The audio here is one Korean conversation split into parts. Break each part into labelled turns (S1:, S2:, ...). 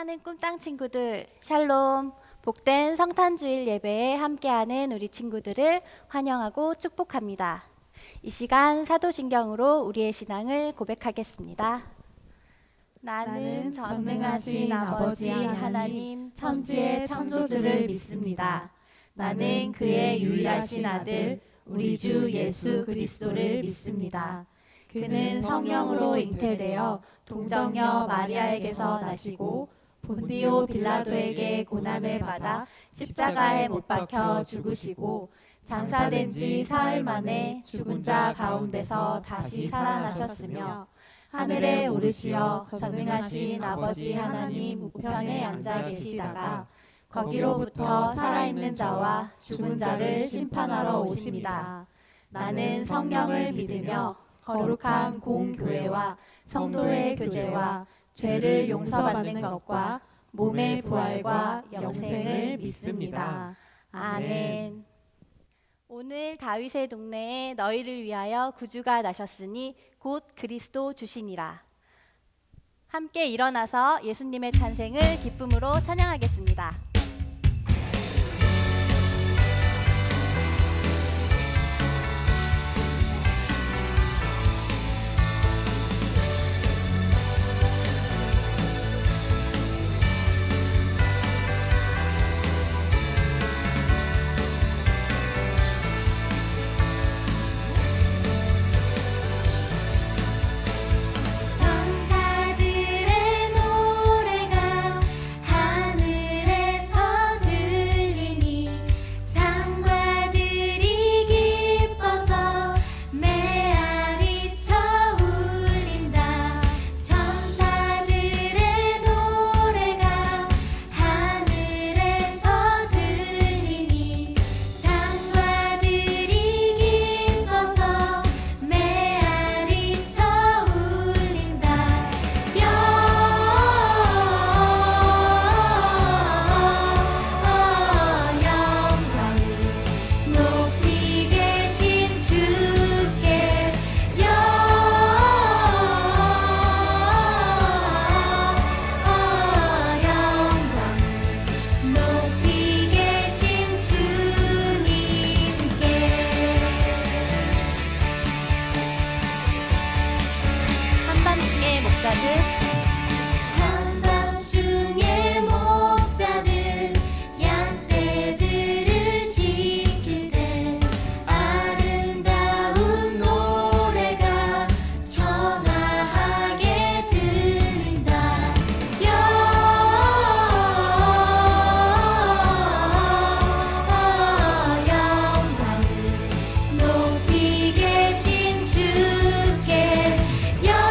S1: 사랑하는 꿈땅 친구들, 샬롬. 복된 성탄주일 예배에 함께하는 우리 친구들을 환영하고 축복합니다. 이 시간 사도신경으로 우리의 신앙을 고백하겠습니다. 나는 전능하신 아버지 하나님 천지의 창조주를 믿습니다. 나는 그의 유일하신 아들 우리 주 예수 그리스도를 믿습니다. 그는 성령으로 잉태되어 동정녀 마리아에게서 나시고 본디오 빌라도에게 고난을 받아 십자가에 못 박혀 죽으시고 장사된 지 사흘 만에 죽은 자 가운데서 다시 살아나셨으며 하늘에 오르시어 전능하신 아버지 하나님 우편에 앉아 계시다가 거기로부터 살아있는 자와 죽은 자를 심판하러 오십니다. 나는 성령을 믿으며 거룩한 공교회와 성도의 교제와 죄를 용서받는 것과 몸의 부활과 영생을 믿습니다. 아멘. 오늘 다윗의 동네에 너희를 위하여 구주가 나셨으니 곧 그리스도 주시니라. 함께 일어나서 예수님의 탄생을 기쁨으로 찬양하겠습니다. 한밤중에 목자들 양떼들을 지킬 때 아름다운 노래가 청아하게 들린다. 영광을 높이 계신 주께 영광을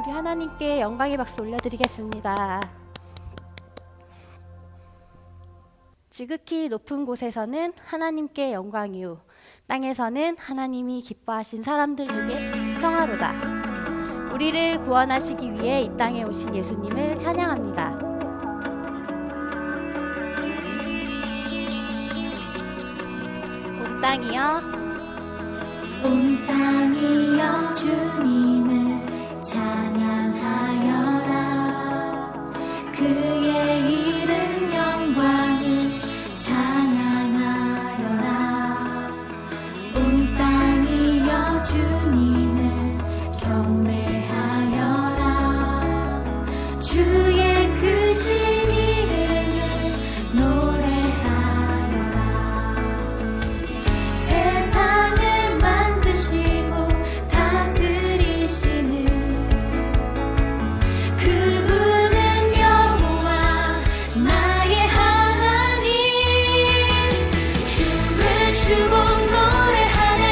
S2: 우리 하나님께 영광의 박수 올려드리겠습니다. 지극히 높은 곳에서는 하나님께 영광이요, 땅에서는 하나님이 기뻐하신 사람들 중에 평화로다. 우리를 구원하시기 위해 이 땅에 오신 예수님을 찬양합니다. 온 땅이여,
S1: 온 땅이여 주님을 찬양하여라. 그의 이름 영광을 찬양하여라. 온 땅이여 주님을 경배하여라. 주의 크신 이름을 노래하여라. 세상을 만드시고 다스리시는 그분은 여호와 나의 하나님. 춤을 추고 노래하네.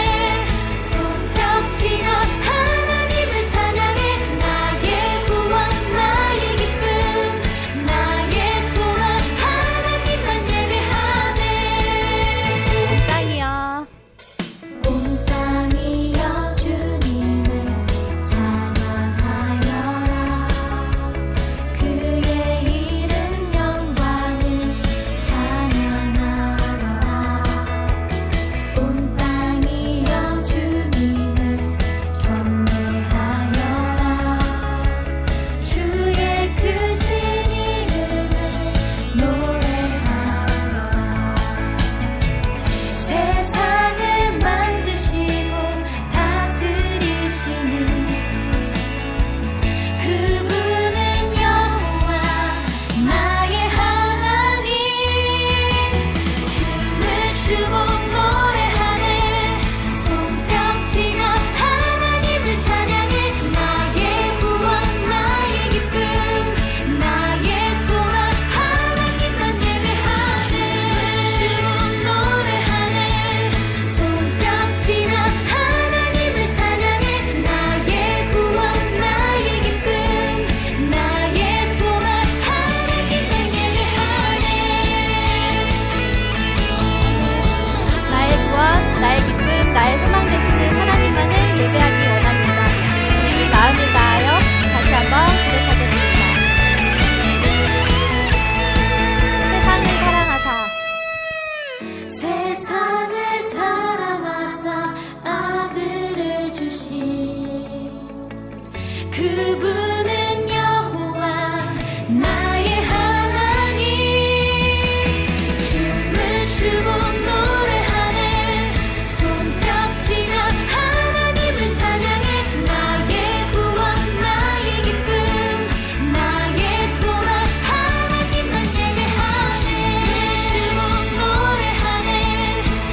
S1: 손뼉치며 하나님을 찬양해. 나의 구원 나의 기쁨 나의 소망 하나님만 예배하네.
S2: 온 땅이여,
S1: 온 땅이여 주님을 찬양하여라. 그의 이름 영광을 찬양하여라. 온 땅이여 주님을 경배하여라. 주의 크신 이름을 노래하여라. 세상을 만드시고 다스리시는 그분은 여호와 나의 하나님. 춤을 추고 노래하네. 손뼉치며 하나님을 찬양해. 나의 구원 나의 기쁨 나의 소망 하나님만 예배하네. 춤을 추고 노래하네. 손뼉치며 하나님을 찬양해. 나의 구원 나의 기쁨 나의 소망 하나님만 예배하네.
S2: 나의 구원, 나의 기쁨, 나의 소망 되시는 하나님만을 예배하기 원합니다. 우리 마음을 다하여 다시 한번 고백하겠습니다. 세상을 사랑하사
S1: 세상을 사랑하사 아들을 주신 그분은 여호와 나의 하나님. 춤을 추고 노래하네. 손뼉치며 하나님을 찬양해. 나의 구원 나의 기쁨 나의 소망 하나님만 예배하네. 춤을 추고 노래하네.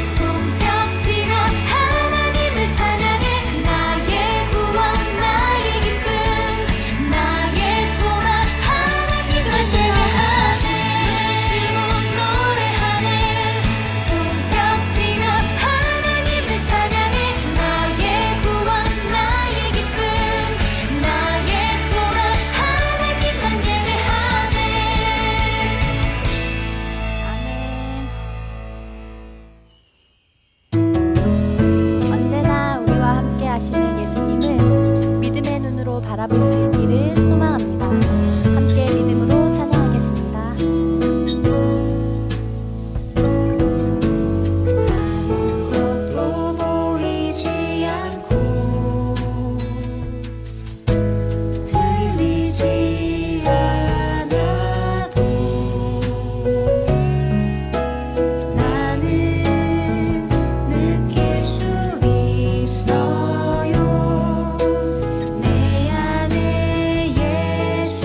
S1: 손뼉치며 하나님을 찬양해. 나의 구원 나의 기쁨 나의 소망 하나님만 예배하네. 춤을 추고 노래하네. 손뼉치며 하나님을 찬양해. 나의 구원 나의 기쁨 나의 소망 하나님만 예배하네.
S2: 아멘. 언제나 우리와 함께 하시는 예수님을 믿음의 눈으로 바라볼 수 있기를 소망합니다. 함께 믿음으로 찬양하겠습니다.
S1: 겉으로 보이지 않고 들리지 않아도 나는 느낄 수 있어요. 내 안에 예수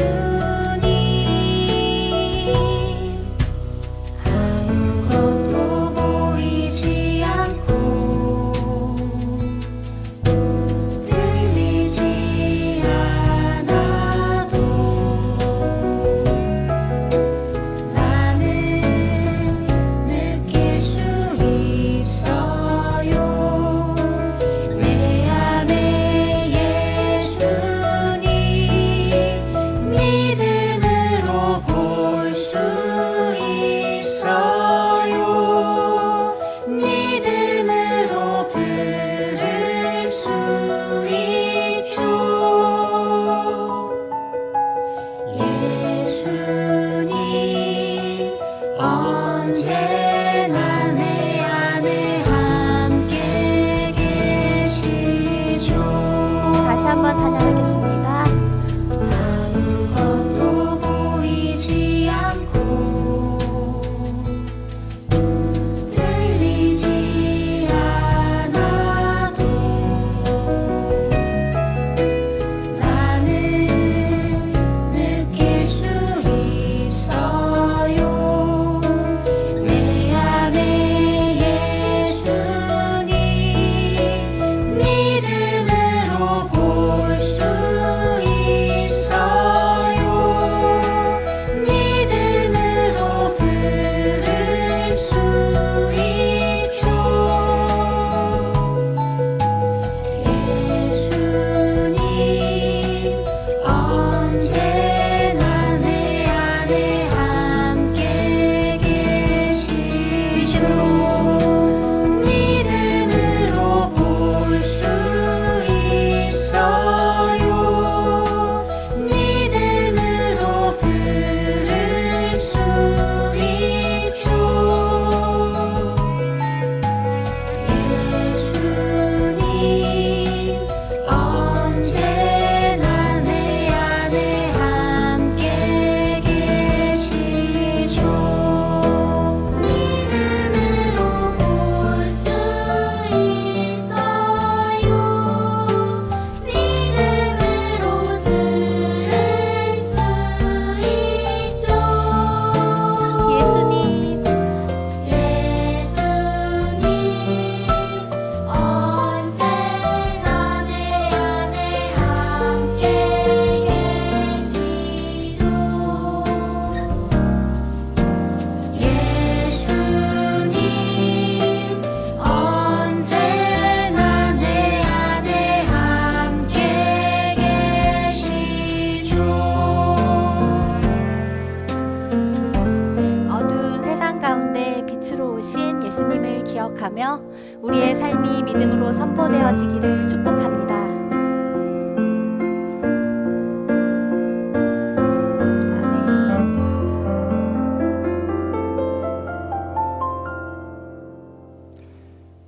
S2: 믿음으로 선포되어지기를 축복합니다. 아멘.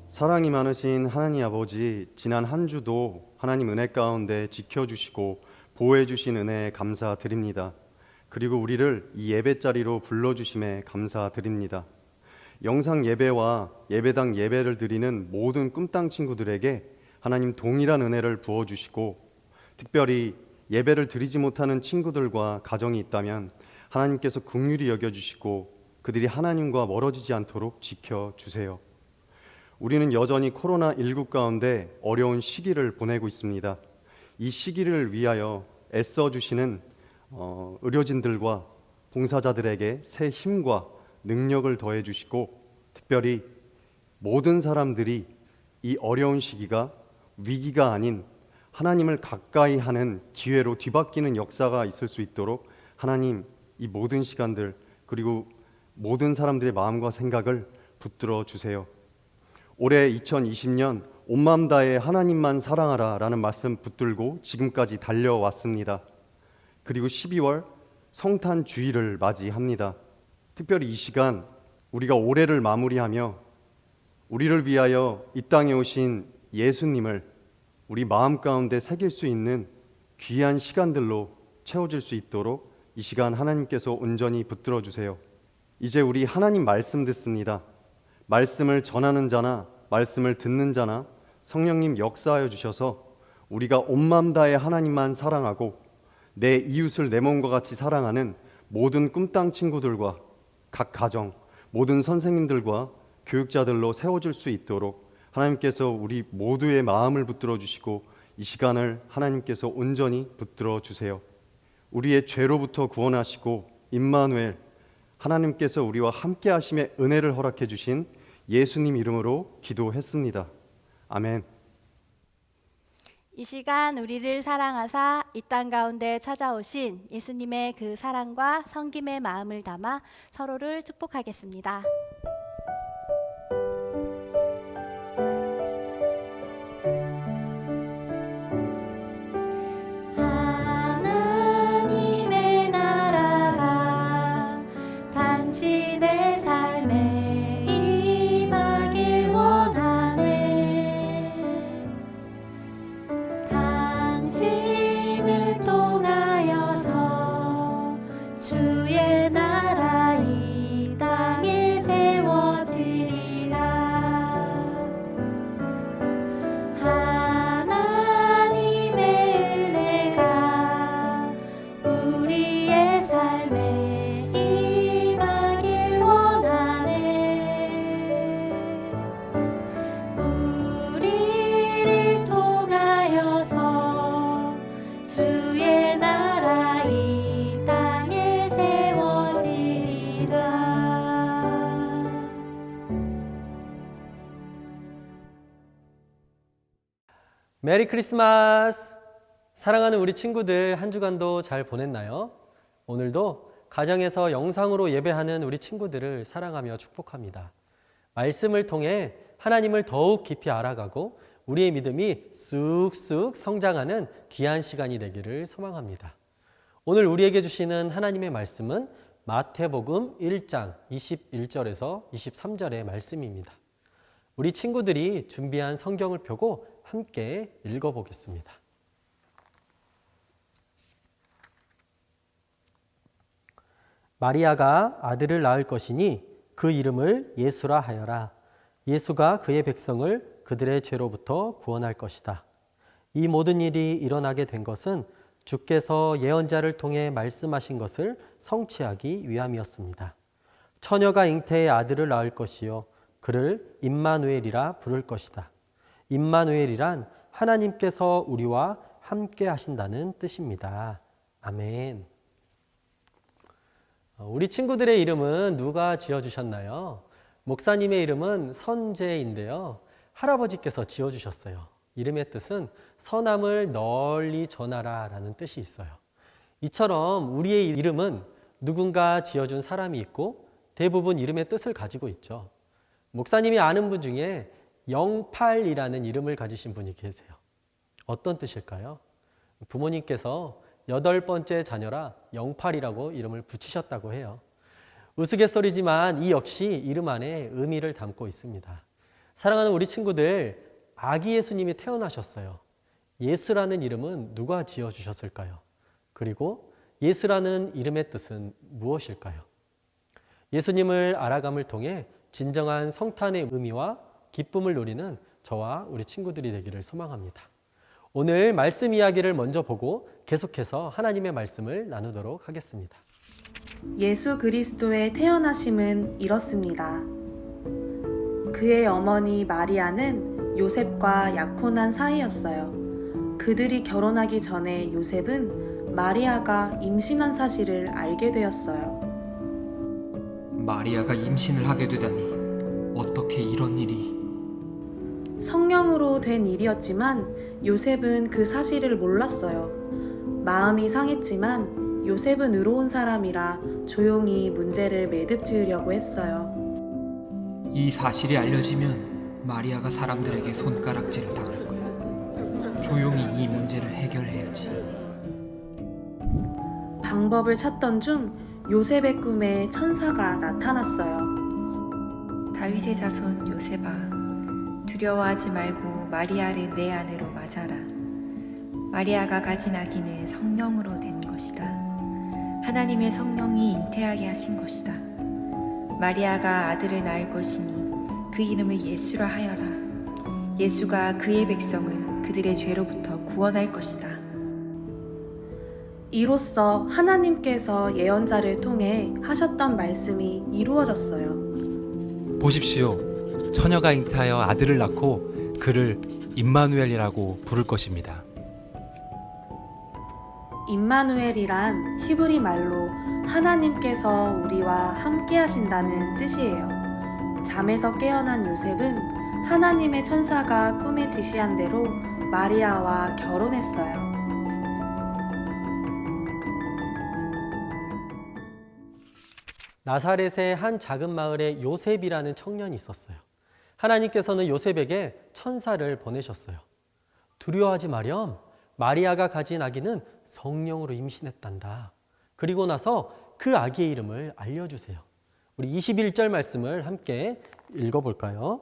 S3: 사랑이 많으신 하나님 아버지, 지난 한 주도 하나님 은혜 가운데 지켜주시고 보호해주신 은혜에 감사드립니다. 그리고 우리를 이 예배 자리로 불러주심에 감사드립니다. 영상 예배와 예배당 예배를 드리는 모든 꿈땅 친구들에게 하나님 동일한 은혜를 부어주시고, 특별히 예배를 드리지 못하는 친구들과 가정이 있다면 하나님께서 긍휼히 여겨주시고 그들이 하나님과 멀어지지 않도록 지켜주세요. 우리는 여전히 코로나19 가운데 어려운 시기를 보내고 있습니다. 이 시기를 위하여 애써주시는 의료진들과 봉사자들에게 새 힘과 능력을 더해 주시고, 특별히 모든 사람들이 이 어려운 시기가 위기가 아닌 하나님을 가까이 하는 기회로 뒤바뀌는 역사가 있을 수 있도록 하나님 이 모든 시간들, 그리고 모든 사람들의 마음과 생각을 붙들어 주세요. 올해 2020년 온 마음 다해 하나님만 사랑하라 라는 말씀 붙들고 지금까지 달려왔습니다. 그리고 12월 성탄 주일을 맞이합니다. 특별히 이 시간 우리가 올해를 마무리하며 우리를 위하여 이 땅에 오신 예수님을 우리 마음 가운데 새길 수 있는 귀한 시간들로 채워질 수 있도록 이 시간 하나님께서 온전히 붙들어 주세요. 이제 우리 하나님 말씀 듣습니다. 말씀을 전하는 자나 말씀을 듣는 자나 성령님 역사하여 주셔서 우리가 온 마음 다해 하나님만 사랑하고 내 이웃을 내 몸과 같이 사랑하는 모든 꿈땅 친구들과 각 가정, 모든 선생님들과 교육자들로 세워질 수 있도록 하나님께서 우리 모두의 마음을 붙들어 주시고 이 시간을 하나님께서 온전히 붙들어 주세요. 우리의 죄로부터 구원하시고 임마누엘, 하나님께서 우리와 함께 하심의 은혜를 허락해 주신 예수님 이름으로 기도했습니다. 아멘.
S2: 이 시간 우리를 사랑하사 이 땅 가운데 찾아오신 예수님의 그 사랑과 섬김의 마음을 담아 서로를 축복하겠습니다.
S1: 하나님의 나라가 당신의 삶에 임하길 원하네. 당신을 통하여서 주의 나라 이 땅에 세워지리라. 하나님의 은혜가 우리의 삶에 임하길 원하네. 우리를 통하여서 주의 나라 이 땅에 세워지리라.
S4: 메리 크리스마스! 사랑하는 우리 친구들 한 주간도 잘 보냈나요? 오늘도 가정에서 영상으로 예배하는 우리 친구들을 사랑하며 축복합니다. 말씀을 통해 하나님을 더욱 깊이 알아가고 우리의 믿음이 쑥쑥 성장하는 귀한 시간이 되기를 소망합니다. 오늘 우리에게 주시는 하나님의 말씀은 마태복음 1장 21절에서 23절의 말씀입니다. 우리 친구들이 준비한 성경을 펴고 함께 읽어보겠습니다. 마리아가 아들을 낳을 것이니 그 이름을 예수라 하여라. 예수가 그의 백성을 그들의 죄로부터 구원할 것이다. 이 모든 일이 일어나게 된 것은 주께서 예언자를 통해 말씀하신 것을 성취하기 위함이었습니다. 처녀가 잉태의 아들을 낳을 것이요 그를 임마누엘이라 부를 것이다. 임마누엘이란 하나님께서 우리와 함께 하신다는 뜻입니다. 아멘. 우리 친구들의 이름은 누가 지어주셨나요? 목사님의 이름은 선재인데요. 할아버지께서 지어주셨어요. 이름의 뜻은 선함을 널리 전하라 라는 뜻이 있어요. 이처럼 우리의 이름은 누군가 지어준 사람이 있고 대부분 이름의 뜻을 가지고 있죠. 목사님이 아는 분 중에 영팔이라는 이름을 가지신 분이 계세요. 어떤 뜻일까요? 부모님께서 8번째 자녀라 영팔이라고 이름을 붙이셨다고 해요. 우스갯소리지만 이 역시 이름 안에 의미를 담고 있습니다. 사랑하는 우리 친구들, 아기 예수님이 태어나셨어요. 예수라는 이름은 누가 지어주셨을까요? 그리고 예수라는 이름의 뜻은 무엇일까요? 예수님을 알아감을 통해 진정한 성탄의 의미와 기쁨을 누리는 저와 우리 친구들이 되기를 소망합니다. 오늘 말씀 이야기를 먼저 보고 계속해서 하나님의 말씀을 나누도록 하겠습니다.
S5: 예수 그리스도의 태어나심은 이렇습니다. 그의 어머니 마리아는 요셉과 약혼한 사이였어요. 그들이 결혼하기 전에 요셉은 마리아가 임신한 사실을 알게 되었어요.
S6: 마리아가 임신을 하게 되다니 어떻게 이런 일이.
S5: 성령으로 된 일이었지만 요셉은 그 사실을 몰랐어요. 마음이 상했지만 요셉은 의로운 사람이라 조용히 문제를 매듭지으려고 했어요.
S6: 이 사실이 알려지면 마리아가 사람들에게 손가락질을 당할 거야. 조용히 이 문제를 해결해야지.
S5: 방법을 찾던 중 요셉의 꿈에 천사가 나타났어요.
S7: 다윗의 자손 요셉아, 두려워하지 말고 마리아를 내 아내로 맞아라. 마리아가 가진 아기는 성령으로 된 것이다. 하나님의 성령이 잉태하게 하신 것이다. 마리아가 아들을 낳을 것이니 그 이름을 예수라 하여라. 예수가 그의 백성을 그들의 죄로부터 구원할 것이다.
S5: 이로써 하나님께서 예언자를 통해 하셨던 말씀이 이루어졌어요.
S8: 보십시오. 처녀가 잉태하여 아들을 낳고 그를 임마누엘이라고 부를 것입니다.
S5: 임마누엘이란 히브리 말로 하나님께서 우리와 함께 하신다는 뜻이에요. 잠에서 깨어난 요셉은 하나님의 천사가 꿈에 지시한 대로 마리아와 결혼했어요.
S4: 나사렛의 한 작은 마을에 요셉이라는 청년이 있었어요. 하나님께서는 요셉에게 천사를 보내셨어요. 두려워하지 마렴. 마리아가 가진 아기는 성령으로 임신했단다. 그리고 나서 그 아기의 이름을 알려주세요. 우리 21절 말씀을 함께 읽어볼까요?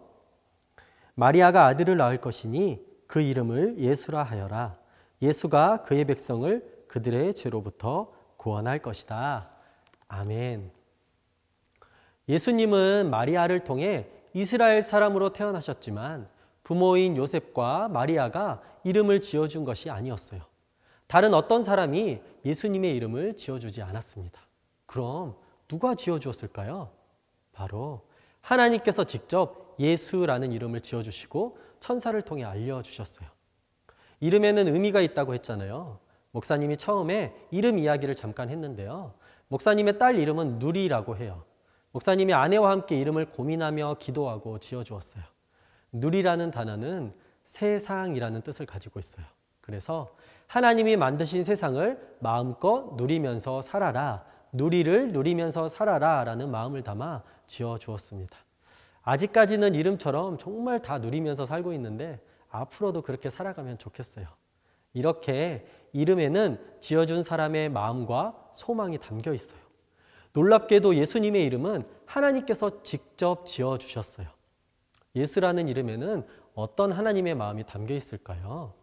S4: 마리아가 아들을 낳을 것이니 그 이름을 예수라 하여라. 예수가 그의 백성을 그들의 죄로부터 구원할 것이다. 아멘. 예수님은 마리아를 통해 이스라엘 사람으로 태어나셨지만 부모인 요셉과 마리아가 이름을 지어준 것이 아니었어요. 다른 어떤 사람이 예수님의 이름을 지어주지 않았습니다. 그럼 누가 지어주었을까요? 바로 하나님께서 직접 예수라는 이름을 지어주시고 천사를 통해 알려주셨어요. 이름에는 의미가 있다고 했잖아요. 목사님이 처음에 이름 이야기를 잠깐 했는데요. 목사님의 딸 이름은 누리라고 해요. 목사님이 아내와 함께 이름을 고민하며 기도하고 지어주었어요. 누리라는 단어는 세상이라는 뜻을 가지고 있어요. 그래서 하나님이 만드신 세상을 마음껏 누리면서 살아라, 누리를 누리면서 살아라 라는 마음을 담아 지어주었습니다. 아직까지는 이름처럼 정말 다 누리면서 살고 있는데 앞으로도 그렇게 살아가면 좋겠어요. 이렇게 이름에는 지어준 사람의 마음과 소망이 담겨 있어요. 놀랍게도 예수님의 이름은 하나님께서 직접 지어주셨어요. 예수라는 이름에는 어떤 하나님의 마음이 담겨 있을까요?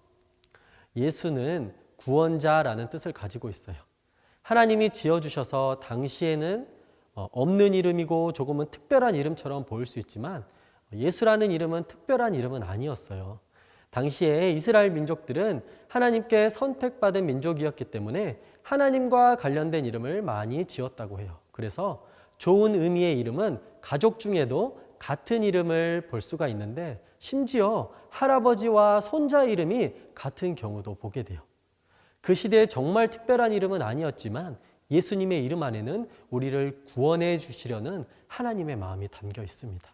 S4: 예수는 구원자라는 뜻을 가지고 있어요. 하나님이 지어주셔서 당시에는 없는 이름이고 조금은 특별한 이름처럼 보일 수 있지만 예수라는 이름은 특별한 이름은 아니었어요. 당시에 이스라엘 민족들은 하나님께 선택받은 민족이었기 때문에 하나님과 관련된 이름을 많이 지었다고 해요. 그래서 좋은 의미의 이름은 가족 중에도 같은 이름을 볼 수가 있는데 심지어 할아버지와 손자 이름이 같은 경우도 보게 돼요. 그 시대에 정말 특별한 이름은 아니었지만 예수님의 이름 안에는 우리를 구원해 주시려는 하나님의 마음이 담겨 있습니다.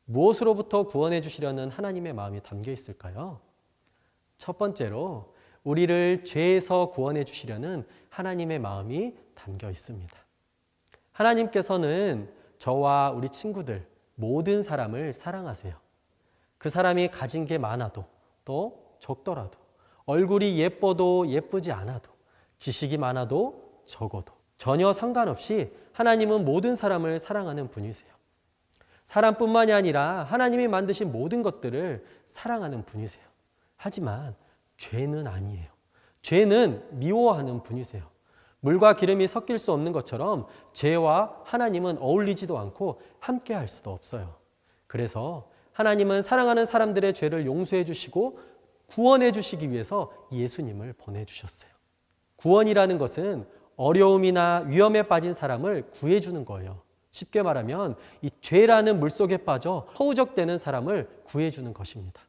S4: 무엇으로부터 구원해 주시려는 하나님의 마음이 담겨 있을까요? 첫 번째로 우리를 죄에서 구원해 주시려는 하나님의 마음이 담겨 있습니다. 하나님께서는 저와 우리 친구들 모든 사람을 사랑하세요. 그 사람이 가진 게 많아도 또 적더라도, 얼굴이 예뻐도 예쁘지 않아도, 지식이 많아도 적어도 전혀 상관없이 하나님은 모든 사람을 사랑하는 분이세요. 사람뿐만이 아니라 하나님이 만드신 모든 것들을 사랑하는 분이세요. 하지만 죄는 아니에요. 죄는 미워하는 분이세요. 물과 기름이 섞일 수 없는 것처럼 죄와 하나님은 어울리지도 않고 함께 할 수도 없어요. 그래서 하나님은 사랑하는 사람들의 죄를 용서해 주시고 구원해 주시기 위해서 예수님을 보내주셨어요. 구원이라는 것은 어려움이나 위험에 빠진 사람을 구해주는 거예요. 쉽게 말하면 이 죄라는 물속에 빠져 허우적대는 사람을 구해주는 것입니다.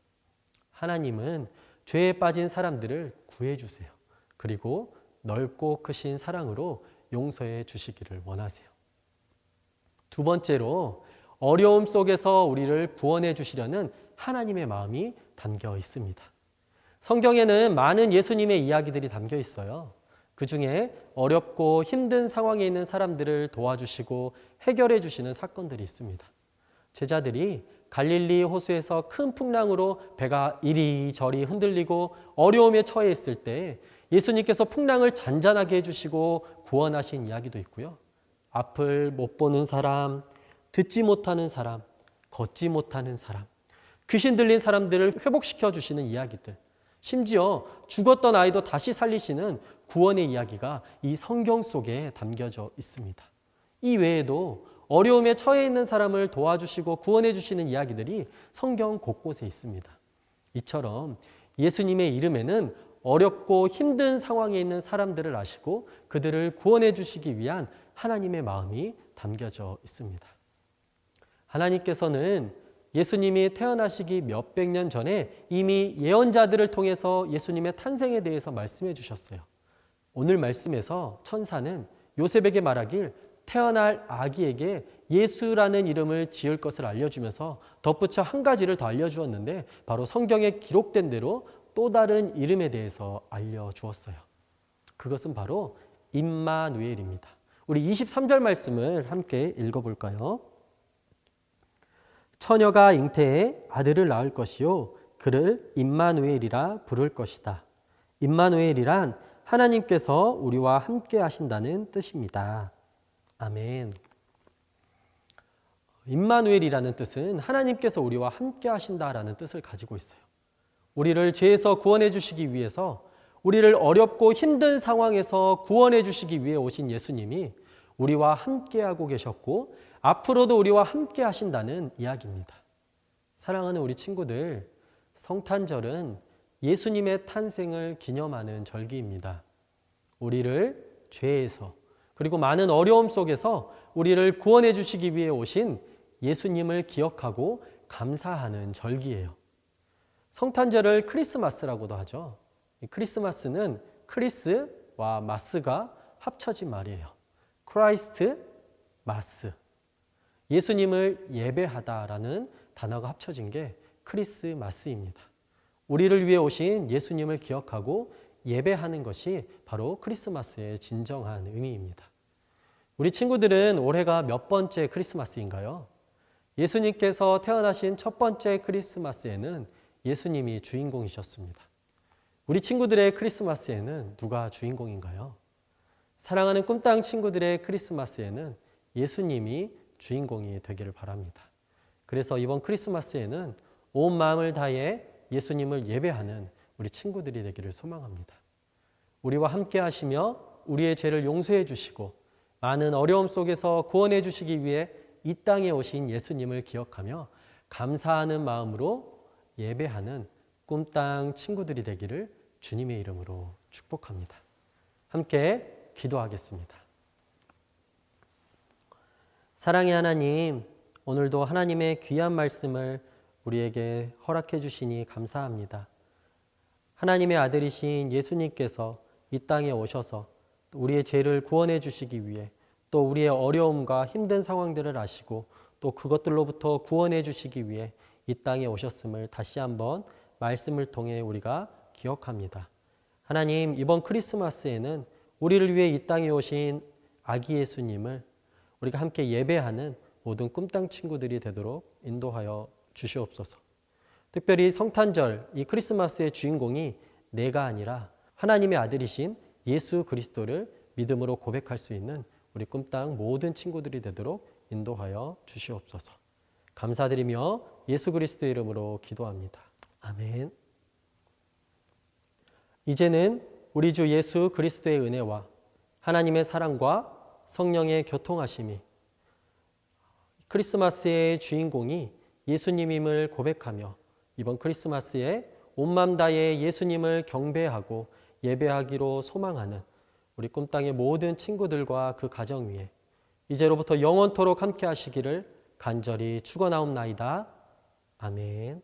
S4: 하나님은 죄에 빠진 사람들을 구해주세요. 그리고 넓고 크신 사랑으로 용서해 주시기를 원하세요. 두 번째로, 어려움 속에서 우리를 구원해 주시려는 하나님의 마음이 담겨 있습니다. 성경에는 많은 예수님의 이야기들이 담겨 있어요. 그 중에 어렵고 힘든 상황에 있는 사람들을 도와주시고 해결해 주시는 사건들이 있습니다. 제자들이 갈릴리 호수에서 큰 풍랑으로 배가 이리저리 흔들리고 어려움에 처해 있을 때 예수님께서 풍랑을 잔잔하게 해주시고 구원하신 이야기도 있고요. 앞을 못 보는 사람, 듣지 못하는 사람, 걷지 못하는 사람, 귀신 들린 사람들을 회복시켜 주시는 이야기들, 심지어 죽었던 아이도 다시 살리시는 구원의 이야기가 이 성경 속에 담겨져 있습니다. 이 외에도 어려움에 처해 있는 사람을 도와주시고 구원해 주시는 이야기들이 성경 곳곳에 있습니다. 이처럼 예수님의 이름에는 어렵고 힘든 상황에 있는 사람들을 아시고 그들을 구원해 주시기 위한 하나님의 마음이 담겨져 있습니다. 하나님께서는 예수님이 태어나시기 몇백 년 전에 이미 예언자들을 통해서 예수님의 탄생에 대해서 말씀해 주셨어요. 오늘 말씀에서 천사는 요셉에게 말하길 태어날 아기에게 예수라는 이름을 지을 것을 알려주면서 덧붙여 한 가지를 더 알려주었는데 바로 성경에 기록된 대로 또 다른 이름에 대해서 알려주었어요. 그것은 바로 임마누엘입니다. 우리 23절 말씀을 함께 읽어볼까요? 처녀가 잉태해 아들을 낳을 것이요 그를 임마누엘이라 부를 것이다. 임마누엘이란 하나님께서 우리와 함께 하신다는 뜻입니다. 아멘. 임마누엘이라는 뜻은 하나님께서 우리와 함께 하신다라는 뜻을 가지고 있어요. 우리를 죄에서 구원해 주시기 위해서, 우리를 어렵고 힘든 상황에서 구원해 주시기 위해 오신 예수님이 우리와 함께하고 계셨고 앞으로도 우리와 함께 하신다는 이야기입니다. 사랑하는 우리 친구들, 성탄절은 예수님의 탄생을 기념하는 절기입니다. 우리를 죄에서 그리고 많은 어려움 속에서 우리를 구원해 주시기 위해 오신 예수님을 기억하고 감사하는 절기예요. 성탄절을 크리스마스라고도 하죠. 크리스마스는 크리스와 마스가 합쳐진 말이에요. 크라이스트, 마스. 예수님을 예배하다라는 단어가 합쳐진 게 크리스마스입니다. 우리를 위해 오신 예수님을 기억하고 예배하는 것이 바로 크리스마스의 진정한 의미입니다. 우리 친구들은 올해가 몇 번째 크리스마스인가요? 예수님께서 태어나신 첫 번째 크리스마스에는 예수님이 주인공이셨습니다. 우리 친구들의 크리스마스에는 누가 주인공인가요? 사랑하는 꿈땅 친구들의 크리스마스에는 예수님이 주인공이 되기를 바랍니다. 그래서 이번 크리스마스에는 온 마음을 다해 예수님을 예배하는 우리 친구들이 되기를 소망합니다. 우리와 함께 하시며 우리의 죄를 용서해 주시고 많은 어려움 속에서 구원해 주시기 위해 이 땅에 오신 예수님을 기억하며 감사하는 마음으로 예배하는 꿈땅 친구들이 되기를 주님의 이름으로 축복합니다. 함께 기도하겠습니다. 사랑의 하나님, 오늘도 하나님의 귀한 말씀을 우리에게 허락해 주시니 감사합니다. 하나님의 아들이신 예수님께서 이 땅에 오셔서 우리의 죄를 구원해 주시기 위해 또 우리의 어려움과 힘든 상황들을 아시고 또 그것들로부터 구원해 주시기 위해 이 땅에 오셨음을 다시 한번 말씀을 통해 우리가 기억합니다. 하나님, 이번 크리스마스에는 우리를 위해 이 땅에 오신 아기 예수님을 우리가 함께 예배하는 모든 꿈땅 친구들이 되도록 인도하여 주시옵소서. 특별히 성탄절, 이 크리스마스의 주인공이 내가 아니라 하나님의 아들이신 예수 그리스도를 믿음으로 고백할 수 있는 우리 꿈땅 모든 친구들이 되도록 인도하여 주시옵소서. 감사드리며 예수 그리스도의 이름으로 기도합니다. 아멘. 이제는 우리 주 예수 그리스도의 은혜와 하나님의 사랑과 성령의 교통하심이 크리스마스의 주인공이 예수님임을 고백하며 이번 크리스마스에 온 맘 다해 예수님을 경배하고 예배하기로 소망하는 우리 꿈땅의 모든 친구들과 그 가정 위에 이제로부터 영원토록 함께 하시기를 간절히 축원하옵나이다. 아멘.